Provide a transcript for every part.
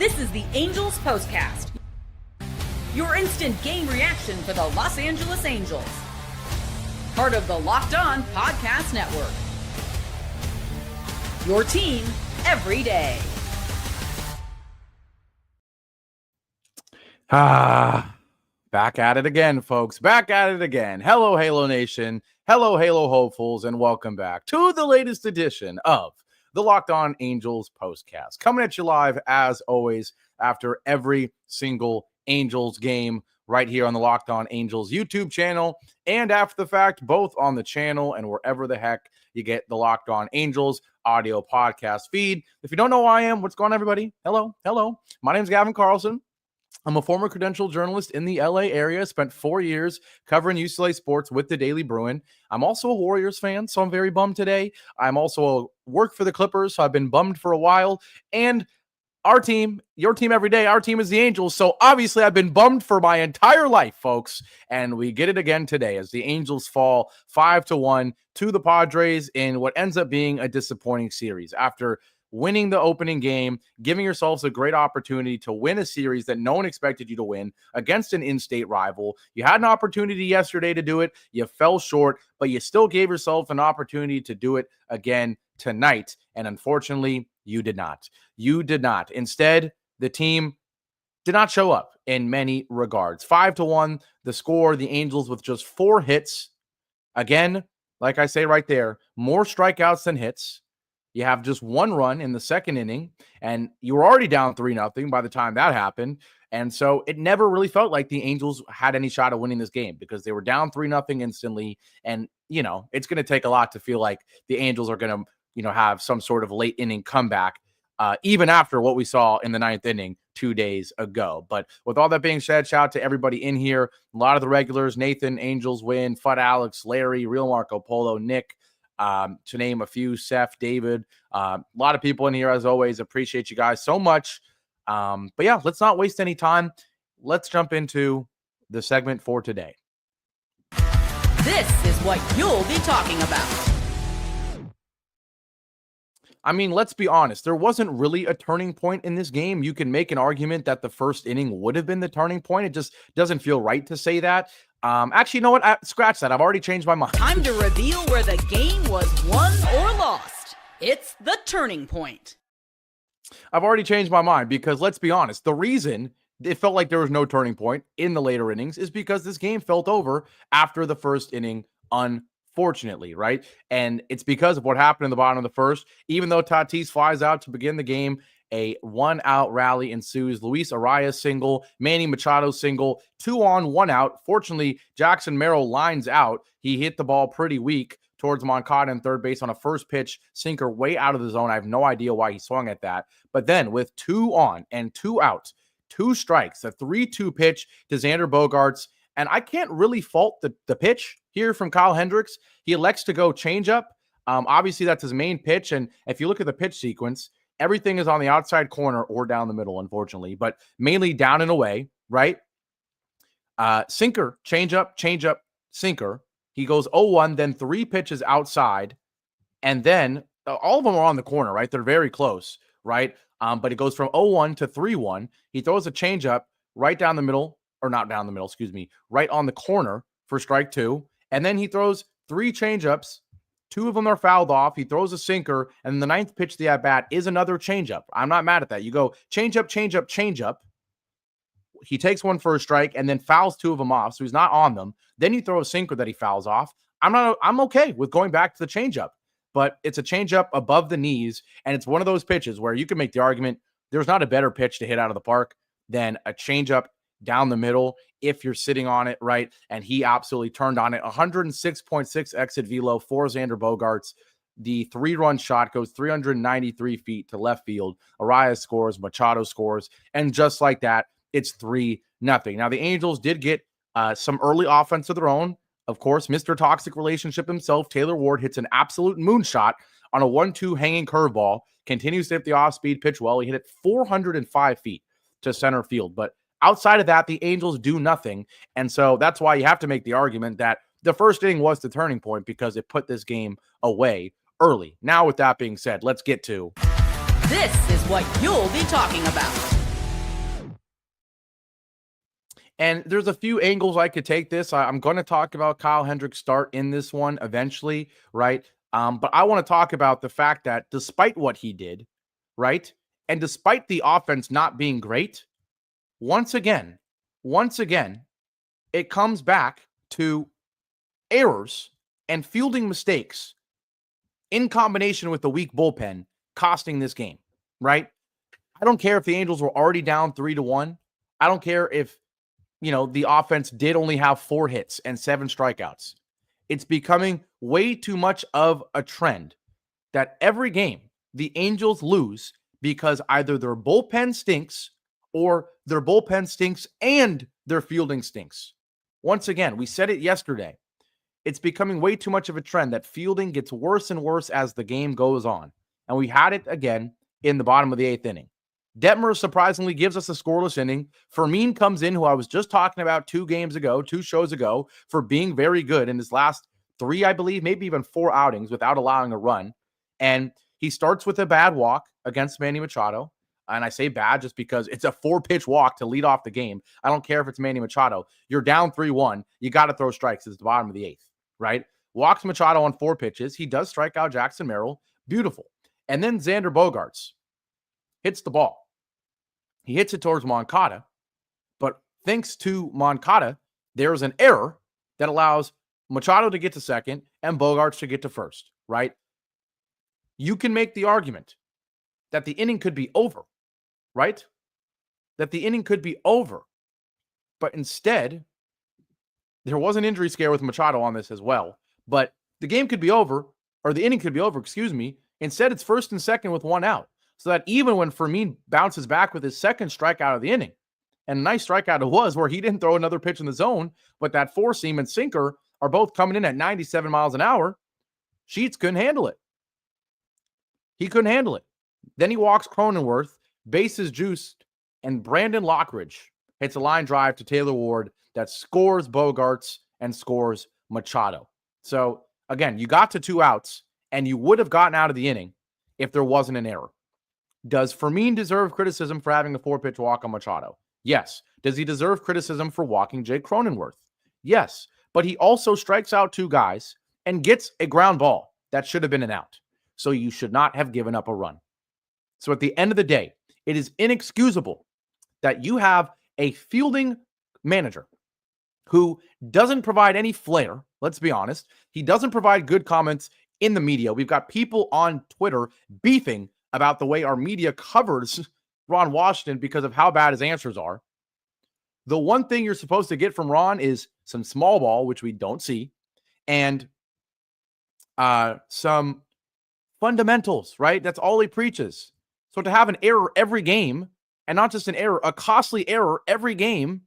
This is the Angels Postcast, your instant game reaction for the Los Angeles Angels. Part of the Locked On Podcast Network. Your team every day. Back at it again, folks. Back at it again. Hello, Halo Nation. Hello, Halo hopefuls, and welcome back to the latest edition of the Locked On Angels Postcast. Coming at you live, as always, after every single Angels game right here on the Locked On Angels YouTube channel, and after the fact, both on the channel and wherever the heck you get the Locked On Angels audio podcast feed. If you don't know who I am, what's going on, everybody? Hello. My name is Gavin Carlson. I'm a former credentialed journalist in the LA area, spent 4 years covering UCLA sports with the Daily Bruin. I'm also a Warriors fan, so I'm very bummed today. I'm also work for the Clippers, so I've been bummed for a while. And our team, your team every day, our team is the Angels, so obviously I've been bummed for my entire life, folks. And we get it again today as the Angels fall 5-1 to the Padres in what ends up being a disappointing series. After winning the opening game, giving yourselves a great opportunity to win a series that no one expected you to win against an in-state rival. You had an opportunity yesterday to do it. You fell short, but you still gave yourself an opportunity to do it again tonight. And unfortunately, you did not. You did not. Instead, the team did not show up in many regards. 5-1, the score, the Angels with just 4 hits. Again, like I say right there, more strikeouts than hits. You have just 1 run in the second inning, and you were already down 3-0 by the time that happened. And so it never really felt like the Angels had any shot of winning this game because they were down 3-0 instantly. And, you know, it's going to take a lot to feel like the Angels are going to, have some sort of late inning comeback, even after what we saw in the 9th inning 2 days ago. But with all that being said, shout out to everybody in here. A lot of the regulars: Nathan, Angels win, Fudd Alex, Larry, Real Marco Polo, Nick, to name a few, Seth, David, a lot of people in here, as always. Appreciate you guys so much. But yeah, let's not waste any time. Let's jump into the segment for today. This is what you'll be talking about. I mean, let's be honest. There wasn't really a turning point in this game. You can make an argument that the first inning would have been the turning point. It just doesn't feel right to say that. Actually, you know what? Scratch that. I've already changed my mind. Time to reveal where the game was won or lost. It's the turning point. I've already changed my mind because let's be honest. The reason it felt like there was no turning point in the later innings is because this game felt over after the first inning, unfortunately, right? And it's because of what happened in the bottom of the first. Even though Tatis flies out to begin the game, a 1-out rally ensues. Luis Arias single, Manny Machado single, 2 on, 1 out. Fortunately, Jackson Merrill lines out. He hit the ball pretty weak towards Moncada in third base on a first pitch sinker way out of the zone. I have no idea why he swung at that. But then with 2 on and 2 out, 2 strikes, a 3-2 pitch to Xander Bogaerts. And I can't really fault the pitch here from Kyle Hendricks. He elects to go changeup. Obviously, that's his main pitch. And if you look at the pitch sequence, everything is on the outside corner or down the middle, unfortunately, but mainly down and away, right? Sinker, changeup, sinker. He goes 0-1, then 3 pitches outside, and then all of them are on the corner, right? They're very close, right? But it goes from 0-1 to 3-1. He throws a changeup right down the middle, or not down the middle, right on the corner for strike 2, and then he throws 3 changeups. 2 of them are fouled off. He throws a sinker, and the 9th pitch to the at-bat is another changeup. I'm not mad at that. You go changeup. He takes 1 for a strike and then fouls 2 of them off, so he's not on them. Then you throw a sinker that he fouls off. I'm okay with going back to the changeup, but it's a changeup above the knees, and it's one of those pitches where you can make the argument there's not a better pitch to hit out of the park than a changeup down the middle if you're sitting on it, right? And he absolutely turned on it. 106.6 exit velo for Xander Bogaerts. The 3-run shot goes 393 feet to left field. Arias scores, Machado scores, and just like that, it's 3-0. Now, the Angels did get some early offense of their own. Of course, Mr. Toxic Relationship himself, Taylor Ward, hits an absolute moonshot on a 1-2 hanging curveball, continues to hit the off-speed pitch well. He hit it 405 feet to center field, but outside of that, the Angels do nothing. And so that's why you have to make the argument that the first inning was the turning point because it put this game away early. Now, with that being said, let's get to This is what you'll be talking about. And there's a few angles I could take this. I'm going to talk about Kyle Hendricks' start in this one eventually, right? But I want to talk about the fact that despite what he did, right, and despite the offense not being great, once again, it comes back to errors and fielding mistakes in combination with the weak bullpen costing this game, right? I don't care if the Angels were already down 3-1. I don't care if, the offense did only have 4 hits and 7 strikeouts. It's becoming way too much of a trend that every game the Angels lose because either their bullpen stinks or their bullpen stinks and their fielding stinks. Once again, we said it yesterday. It's becoming way too much of a trend that fielding gets worse and worse as the game goes on. And we had it again in the bottom of the 8th inning. Detmer surprisingly gives us a scoreless inning. Fermin comes in, who I was just talking about 2 shows ago, for being very good in his last 3, I believe, maybe even 4 outings without allowing a run. And he starts with a bad walk against Manny Machado. And I say bad just because it's a 4-pitch walk to lead off the game. I don't care if it's Manny Machado. You're down 3-1. You got to throw strikes. It's the bottom of the 8th, right? Walks Machado on 4 pitches. He does strike out Jackson Merrill. Beautiful. And then Xander Bogaerts hits the ball. He hits it towards Moncada, but thanks to Moncada, there's an error that allows Machado to get to second and Bogaerts to get to first, right? You can make the argument that the inning could be over, right? That the inning could be over. But instead, there was an injury scare with Machado on this as well. But the game could be over, or the inning could be over, excuse me. Instead, it's first and second with 1 out. So that even when Fermin bounces back with his second strikeout of the inning, and a nice strikeout it was where he didn't throw another pitch in the zone, but that 4-seam and sinker are both coming in at 97 miles an hour, Sheets couldn't handle it. He couldn't handle it. Then he walks Cronenworth, bases juiced, and Brandon Lockridge hits a line drive to Taylor Ward that scores Bogaerts and scores Machado. So, again, you got to 2 outs, and you would have gotten out of the inning if there wasn't an error. Does Fermin deserve criticism for having a 4-pitch walk on Machado? Yes. Does he deserve criticism for walking Jake Cronenworth? Yes. But he also strikes out 2 guys and gets a ground ball that should have been an out. So you should not have given up a run. So at the end of the day, it is inexcusable that you have a fielding manager who doesn't provide any flair. Let's be honest. He doesn't provide good comments in the media. We've got people on Twitter beefing about the way our media covers Ron Washington because of how bad his answers are. The one thing you're supposed to get from Ron is some small ball, which we don't see, and some fundamentals, right? That's all he preaches. So to have an error every game, and not just an error, a costly error every game,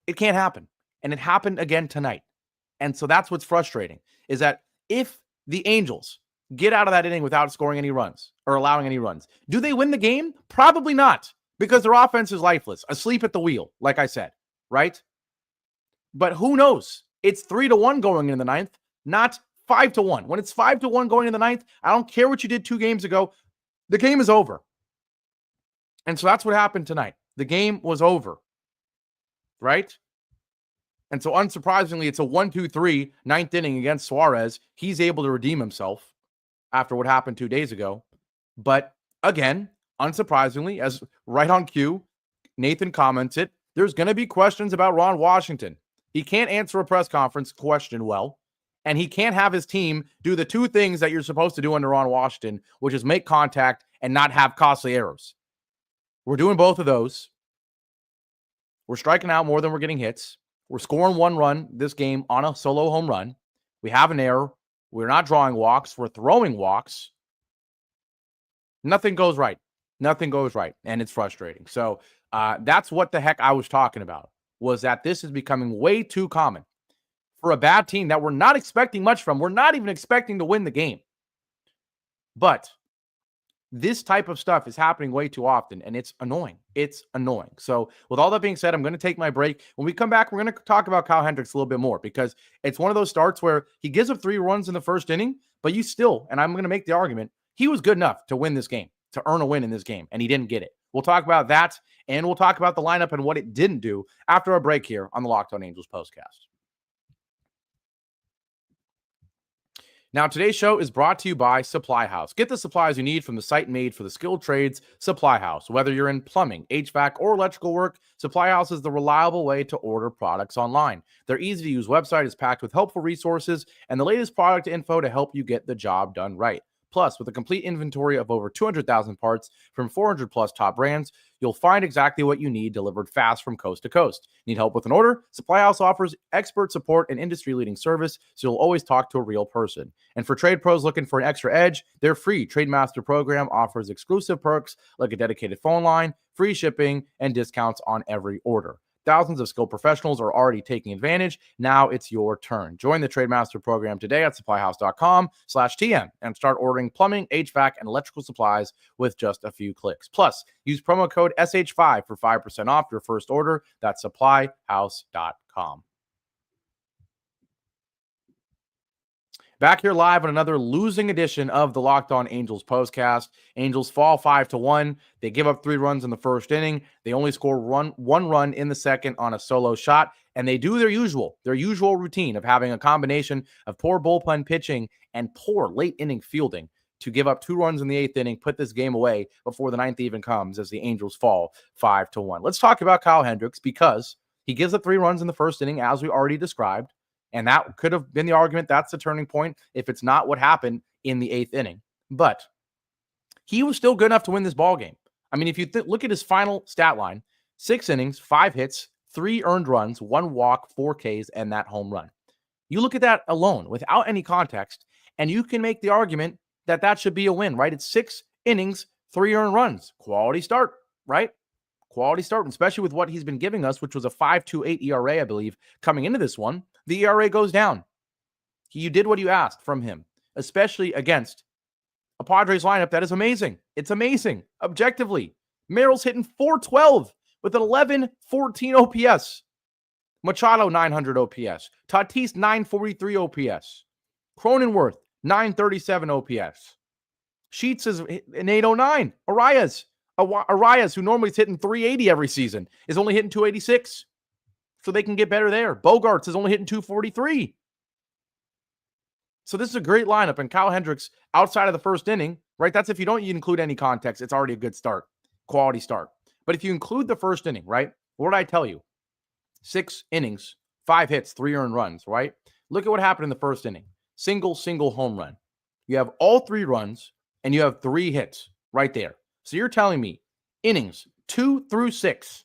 it can't happen. And it happened again tonight. And so that's what's frustrating, is that if the Angels get out of that inning without scoring any runs or allowing any runs, do they win the game? Probably not, because their offense is lifeless, asleep at the wheel, like I said, right? But who knows? It's 3-1 going into the 9th, not 5-1. When it's 5-1 going into the 9th, I don't care what you did 2 games ago. The game is over. And so that's what happened tonight. The game was over, right? And so unsurprisingly, it's a 1-2-3 9th inning against Suarez. He's able to redeem himself after what happened 2 days ago. But again, unsurprisingly, as right on cue, Nathan comments it, there's going to be questions about Ron Washington. He can't answer a press conference question well, and he can't have his team do the 2 things that you're supposed to do under Ron Washington, which is make contact and not have costly errors. We're doing both of those. We're striking out more than we're getting hits. We're scoring 1 run this game on a solo home run. We have an error. We're not drawing walks. We're throwing walks. Nothing goes right. Nothing goes right. And it's frustrating. So that's what the heck I was talking about, was that this is becoming way too common for a bad team that we're not expecting much from. We're not even expecting to win the game. But this type of stuff is happening way too often, and it's annoying. It's annoying. So with all that being said, I'm going to take my break. When we come back, we're going to talk about Kyle Hendricks a little bit more, because it's one of those starts where he gives up 3 runs in the first inning, but and I'm going to make the argument, he was good enough to win this game, to earn a win in this game, and he didn't get it. We'll talk about that, and we'll talk about the lineup and what it didn't do after a break here on the Locked On Angels Postcast. Now, today's show is brought to you by Supply House. Get the supplies you need from the site made for the skilled trades, Supply House. Whether you're in plumbing, HVAC, or electrical work, Supply House is the reliable way to order products online. Their easy-to-use website is packed with helpful resources and the latest product info to help you get the job done right. Plus, with a complete inventory of over 200,000 parts from 400 plus top brands, you'll find exactly what you need delivered fast from coast to coast. Need help with an order? Supply House offers expert support and industry-leading service, so you'll always talk to a real person. And for trade pros looking for an extra edge, their free Trademaster program offers exclusive perks like a dedicated phone line, free shipping, and discounts on every order. Thousands of skilled professionals are already taking advantage. Now it's your turn. Join the Trademaster program today at supplyhouse.com/TM and start ordering plumbing, HVAC, and electrical supplies with just a few clicks. Plus, use promo code SH5 for 5% off your first order. That's supplyhouse.com. Back here live on another losing edition of the Locked On Angels Postcast. Angels fall 5-1. They give up 3 runs in the first inning. They only score one run in the second on a solo shot, and they do their usual routine of having a combination of poor bullpen pitching and poor late inning fielding to give up 2 runs in the 8th inning, put this game away before the 9th even comes as the Angels fall 5-1. Let's talk about Kyle Hendricks because he gives up 3 runs in the first inning, as we already described. And that could have been the argument. That's the turning point if it's not what happened in the 8th inning. But he was still good enough to win this ball game. I mean, if you look at his final stat line, 6 innings, 5 hits, 3 earned runs, 1 walk, 4 Ks, and that home run. You look at that alone without any context, and you can make the argument that that should be a win, right? It's 6 innings, 3 earned runs. Quality start, right? Quality start, especially with what he's been giving us, which was a 5.28 ERA, I believe, coming into this one. The ERA goes down. You did what you asked from him, especially against a Padres lineup that is amazing. It's amazing, objectively. Merrill's hitting .412 with an 11.14 OPS. Machado, 900 OPS. Tatis, 943 OPS. Cronenworth, 937 OPS. Sheets is an 809. Arias, who normally is hitting 380 every season, is only hitting 286. So they can get better there. Bogarts is only hitting 243. So this is a great lineup. And Kyle Hendricks, outside of the first inning, right? That's if you don't include any context, it's already a good start. Quality start. But if you include the first inning, right? What did I tell you? 6 innings, 5 hits, 3 earned runs, right? Look at what happened in the first inning. Single home run. You have all 3 runs and you have 3 hits right there. So you're telling me innings 2 through 6,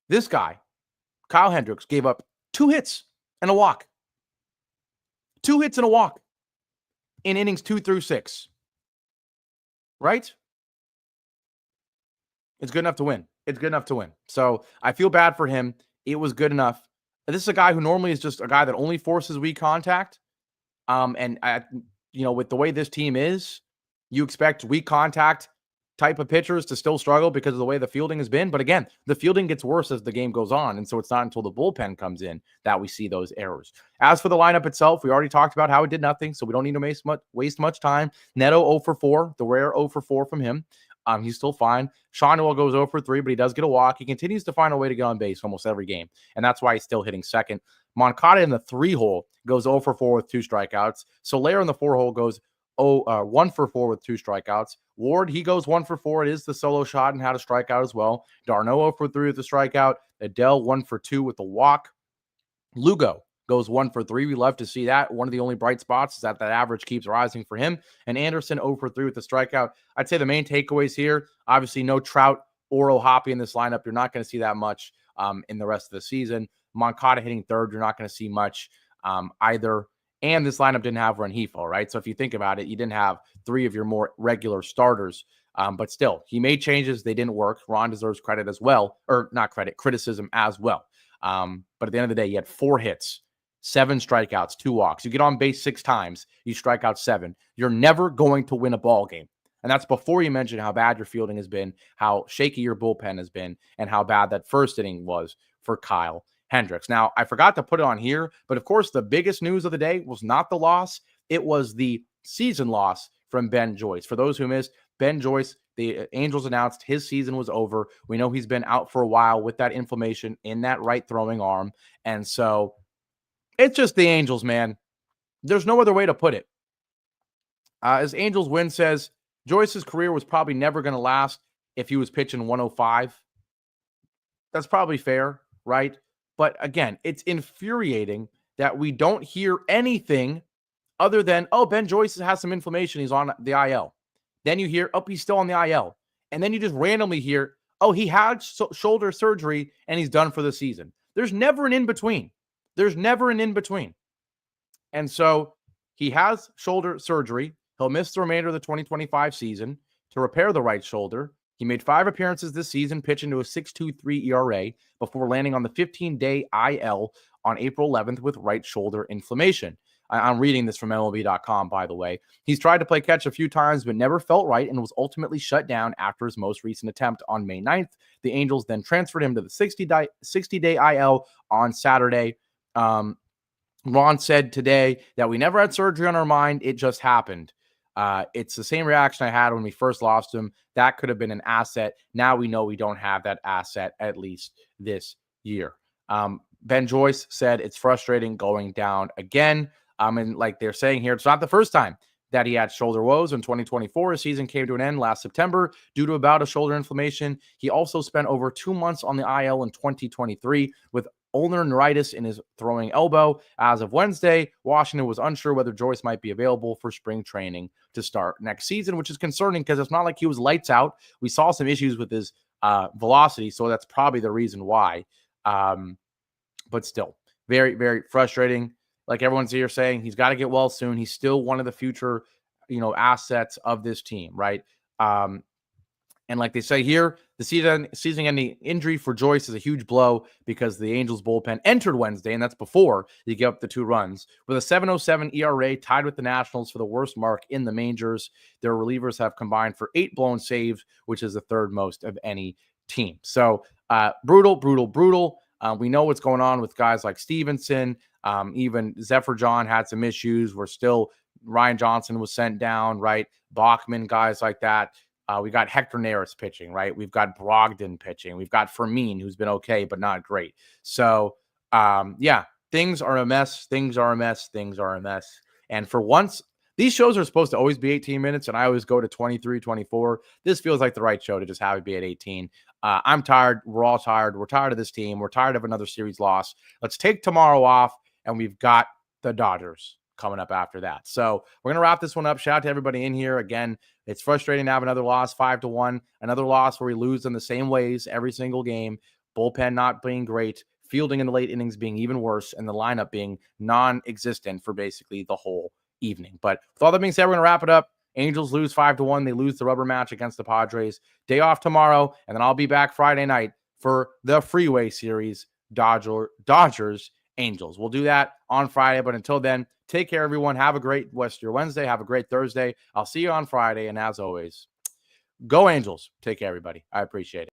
this guy, Kyle Hendricks, gave up 2 hits and a walk. 2 hits and a walk in innings 2 through 6. Right? It's good enough to win. It's good enough to win. So I feel bad for him. It was good enough. This is a guy who normally is just a guy that only forces weak contact. With the way this team is, you expect weak contact type of pitchers to still struggle because of the way the fielding has been. But again, the fielding gets worse as the game goes on. And so it's not until the bullpen comes in that we see those errors. As for the lineup itself, we already talked about how it did nothing. So we don't need to waste much time. Neto 0 for 4, the rare 0 for 4 from him. He's still fine. Sean Newell goes 0 for 3, but he does get a walk. He continues to find a way to get on base almost every game. And that's why he's still hitting second. Moncada in the 3-hole goes 0 for 4 with 2 strikeouts. Soler in the 4-hole goes 1 for 4 with 2 strikeouts. Ward, he goes 1 for 4. It is the solo shot and had a strikeout as well. Darno 0 for 3 with the strikeout. Adele 1 for 2 with the walk. Lugo goes 1 for 3. We love to see that. One of the only bright spots is that average keeps rising for him. And Anderson 0 for 3 with the strikeout. I'd say the main takeaways here, obviously no Trout or O'Hoppe in this lineup. You're not going to see that much in the rest of the season. Moncada hitting third. You're not going to see much either. And this lineup didn't have Rengifo, right? So if you think about it, you didn't have 3 of your more regular starters. But still, he made changes. They didn't work. Ron deserves credit as well. Or not credit, criticism as well. But at the end of the day, you had 4 hits, 7 strikeouts, 2 walks. You get on base 6 times. You strike out 7. You're never going to win a ball game. And that's before you mention how bad your fielding has been, how shaky your bullpen has been, and how bad that first inning was for Kyle Hendricks. Now, I forgot to put it on here, but of course, the biggest news of the day was not the loss. It was the season loss from Ben Joyce. For those who missed, Ben Joyce The Angels announced his season was over. We know he's been out for a while with that inflammation in that right throwing arm. And so it's just the Angels, man. There's no other way to put it. As Angels Win says, Joyce's career was probably never going to last if he was pitching 105. That's probably fair, right? But again, it's infuriating that we don't hear anything other than, oh, Ben Joyce has some inflammation. He's on the IL. Then you hear, oh, he's still on the IL. And then you just randomly hear, oh, he had shoulder surgery and he's done for the season. There's never an in-between. There's never an in-between. And so he has shoulder surgery. He'll miss the remainder of the 2025 season to repair the right shoulder. He made 5 appearances this season, pitching to a 6.23 ERA before landing on the 15-day IL on April 11th with right shoulder inflammation. I'm reading this from MLB.com, by the way. He's tried to play catch a few times, but never felt right and was ultimately shut down after his most recent attempt on May 9th. The Angels then transferred him to the 60-day IL on Saturday. Ron said today that we never had surgery on our mind. It just happened. It's the same reaction I had when we first lost him. That could have been an asset. Now we know we don't have that asset, at least this year. Ben Joyce said it's frustrating going down again. And like they're saying here, it's not the first time that he had shoulder woes. In 2024, his season came to an end last September due to a bout of shoulder inflammation. He also spent over 2 months on the IL in 2023 with ulnar neuritis in his throwing elbow. As of Wednesday, Washington was unsure whether Joyce might be available for spring training to start next season, which is concerning because it's not like he was lights out. We saw some issues with his velocity, so that's probably the reason why. But still, very, very frustrating. Like everyone's here saying, he's got to get well soon. He's still one of the future, assets of this team, right? And like they say here, the season-ending injury for Joyce is a huge blow because the Angels bullpen entered Wednesday, and that's before he gave up the 2 runs, with a 7.07 ERA, tied with the Nationals for the worst mark in the majors. Their relievers have combined for 8 blown saves, which is the 3rd most of any team. So brutal. We know what's going on with guys like Stevenson. Even Zephyr John had some issues. Ryan Johnson was sent down, right? Bachman, guys like that. We got Hector Neris pitching, right? We've got Brogdon pitching. We've got Fermin, who's been okay, but not great. So, things are a mess. And for once, these shows are supposed to always be 18 minutes, and I always go to 23, 24. This feels like the right show to just have it be at 18. I'm tired. We're all tired. We're tired of this team. We're tired of another series loss. Let's take tomorrow off, and we've got the Dodgers coming up after that. So we're going to wrap this one up. Shout out to everybody in here. Again, it's frustrating to have another loss, 5-1, another loss where we lose in the same ways every single game. Bullpen not being great, fielding in the late innings being even worse, and the lineup being non-existent for basically the whole evening. But with all that being said, we're going to wrap it up. Angels lose 5-1. They lose the rubber match against the Padres. Day off tomorrow, and then I'll be back Friday night for the Freeway Series, Dodgers, Angels. We'll do that on Friday, but until then, take care, everyone. Have a great Wednesday. Have a great Thursday. I'll see you on Friday, and as always, go Angels. Take care, everybody. I appreciate it.